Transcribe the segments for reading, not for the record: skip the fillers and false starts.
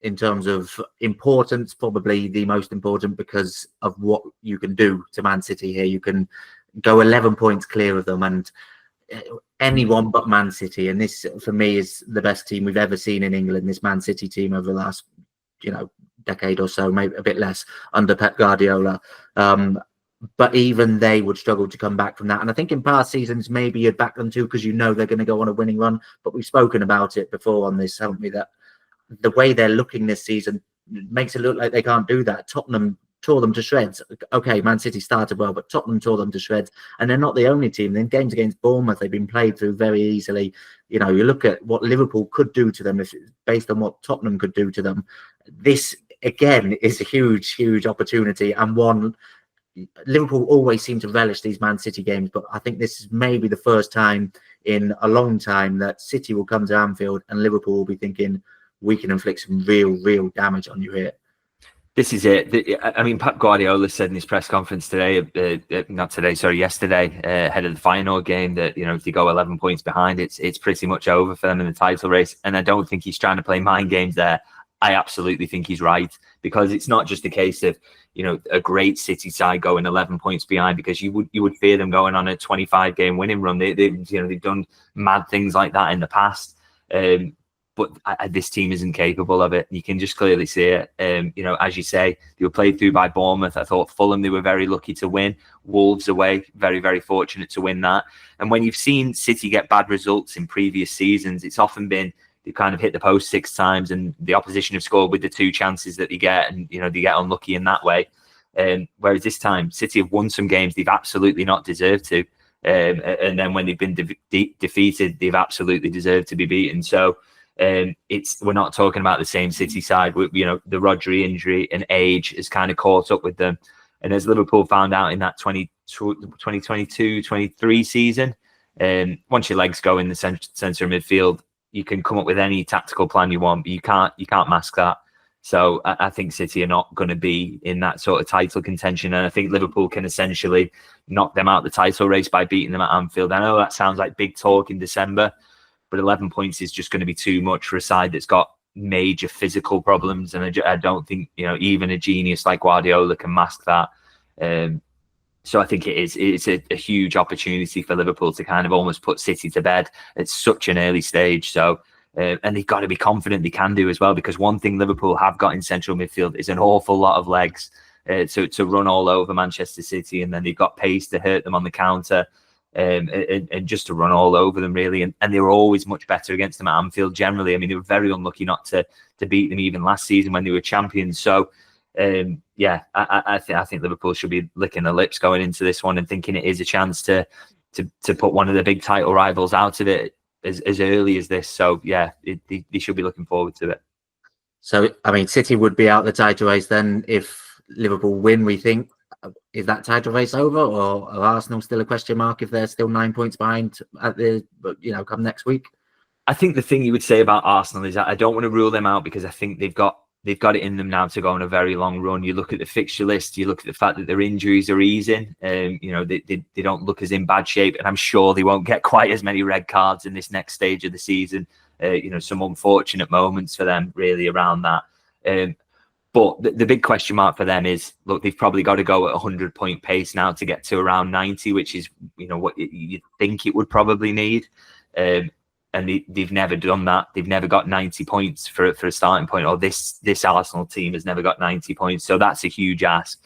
in terms of importance, probably the most important because of what you can do to Man City here. You can go 11 points clear of them, and anyone but Man City. And this, for me, is the best team we've ever seen in England. This Man City team over the last, decade or so, maybe a bit less under Pep Guardiola. But even they would struggle to come back from that. And I think in past seasons, maybe you'd back them too because they're going to go on a winning run. But we've spoken about it before on this, haven't we? That the way they're looking this season makes it look like they can't do that. Tottenham tore them to shreds. Okay, Man City started well, but Tottenham tore them to shreds. And they're not the only team. In games against Bournemouth, they've been played through very easily. You look at what Liverpool could do to them based on what Tottenham could do to them. This, again, is a huge, huge opportunity, and one Liverpool always seem to relish these Man City games, but I think this is maybe the first time in a long time that City will come to Anfield and Liverpool will be thinking, we can inflict some real damage on you here. This is it. I mean, Pep Guardiola said in his press conference yesterday, ahead of the final game, that if they go 11 points behind, it's pretty much over for them in the title race. And I don't think he's trying to play mind games there. I absolutely think he's right, because it's not just a case of a great City side going 11 points behind, because you would fear them going on a 25-game winning run. They've done mad things like that in the past. But this team isn't capable of it. You can just clearly see it. As you say, they were played through by Bournemouth. I thought Fulham, they were very lucky to win. Wolves away, very, very fortunate to win that. And when you've seen City get bad results in previous seasons, it's often been they kind of hit the post 6 times and the opposition have scored with the 2 chances that they get, and they get unlucky in that way. Whereas this time, City have won some games they've absolutely not deserved to. And then when they've been defeated, they've absolutely deserved to be beaten. So we're not talking about the same City side. The Rodri injury and age has kind of caught up with them. And as Liverpool found out in that 2022-23 season, once your legs go in the centre of midfield, you can come up with any tactical plan you want, but you can't mask that. So I think City are not going to be in that sort of title contention. And I think Liverpool can essentially knock them out the title race by beating them at Anfield. I know that sounds like big talk in December, but 11 points is just going to be too much for a side that's got major physical problems. And I don't think, even a genius like Guardiola can mask that. So I think it's a huge opportunity for Liverpool to kind of almost put City to bed at such an early stage. So, and they've got to be confident they can do as well, because one thing Liverpool have got in central midfield is an awful lot of legs to run all over Manchester City, and then they've got pace to hurt them on the counter, and just to run all over them really. And they were always much better against them at Anfield generally. I mean, they were very unlucky not to beat them even last season when they were champions. So. I think Liverpool should be licking their lips going into this one and thinking it is a chance to put one of the big title rivals out of it as early as this. So they should be looking forward to it. So I mean, City would be out the title race then if Liverpool win. We think, is that title race over, or are Arsenal still a question mark if they're still 9 points behind at the come next week? I think the thing you would say about Arsenal is that I don't want to rule them out, because I think they've got it in them now to go on a very long run. You look at the fixture list, you look at the fact that their injuries are easing, they don't look as in bad shape, and I'm sure they won't get quite as many red cards in this next stage of the season. Some unfortunate moments for them really around that. But the big question mark for them is, look, they've probably got to go at 100-point pace now to get to around 90, which is, what you'd think it would probably need. And they've never done that. They've never got 90 points for a starting point, or this Arsenal team has never got 90 points. So that's a huge ask.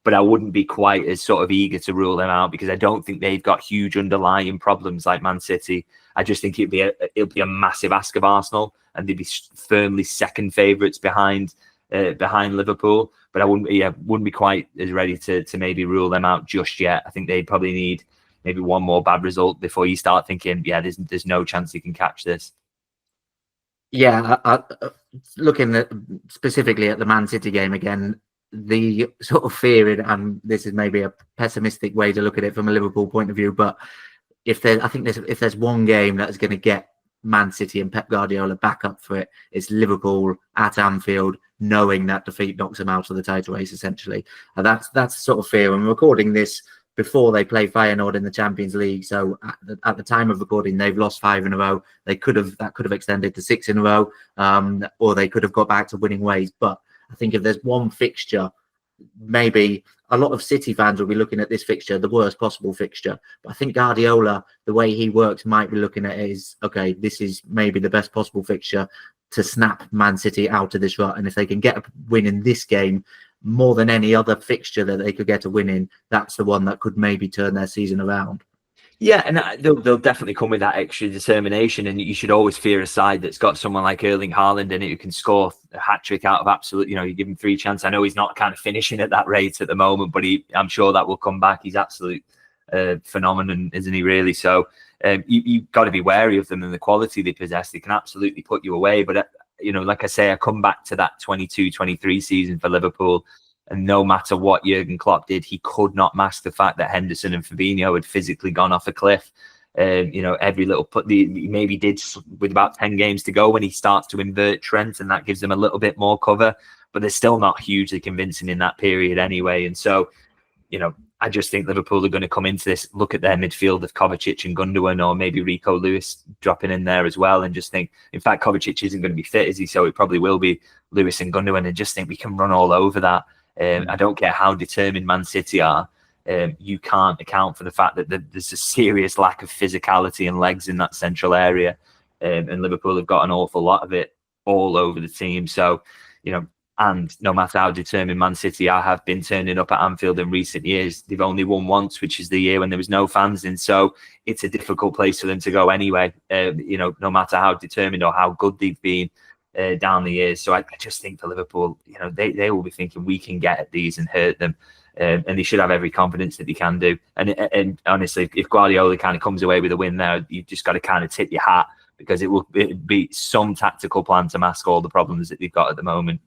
But I wouldn't be quite as sort of eager to rule them out, because I don't think they've got huge underlying problems like Man City. I just think it'll be a massive ask of Arsenal, and they'd be firmly second favourites behind Liverpool. But I wouldn't be quite as ready to maybe rule them out just yet. I think they probably need maybe one more bad result before you start thinking, there's no chance you can catch this. Looking specifically at the Man City game again, the sort of fear, and this is maybe a pessimistic way to look at it from a Liverpool point of view, but if there's one game that is going to get Man City and Pep Guardiola back up for it, it's Liverpool at Anfield, knowing that defeat knocks them out of the title race essentially. And that's the sort of fear. I'm recording this before they play Feyenoord in the Champions League. So at the time of recording, they've lost 5 in a row. That could have extended to 6 in a row, or they could have got back to winning ways. But I think if there's one fixture, maybe a lot of City fans will be looking at this fixture, the worst possible fixture. But I think Guardiola, the way he works, might be looking at it as, okay, this is maybe the best possible fixture to snap Man City out of this rut. And if they can get a win in this game, more than any other fixture that they could get a win in, that's the one that could maybe turn their season around. Yeah, and they'll definitely come with that extra determination. And you should always fear a side that's got someone like Erling Haaland in it who can score a hat trick out of absolute. You give him 3 chances. I know he's not kind of finishing at that rate at the moment, but I'm sure that will come back. He's absolute phenomenon, isn't he? Really. So you've got to be wary of them and the quality they possess. They can absolutely put you away. But like I say, I come back to that 22-23 season for Liverpool. And no matter what Jurgen Klopp did, he could not mask the fact that Henderson and Fabinho had physically gone off a cliff. Every little he maybe did with about 10 games to go when he starts to invert Trent, and that gives them a little bit more cover. But they're still not hugely convincing in that period anyway. And so, I just think Liverpool are going to come into this, look at their midfield of Kovacic and Gundogan, or maybe Rico Lewis dropping in there as well, and just think, in fact, Kovacic isn't going to be fit, is he? So it probably will be Lewis and Gundogan, and just think we can run all over that. I don't care how determined Man City are. You can't account for the fact that there's a serious lack of physicality and legs in that central area. And Liverpool have got an awful lot of it all over the team. So, and no matter how determined Man City have been turning up at Anfield in recent years, they've only won once, which is the year when there was no fans in. So it's a difficult place for them to go anyway, no matter how determined or how good they've been down the years. So I just think for Liverpool, they will be thinking we can get at these and hurt them. And they should have every confidence that they can do. And honestly, if Guardiola kind of comes away with a win there, you've just got to kind of tip your hat, because it will be some tactical plan to mask all the problems that they've got at the moment.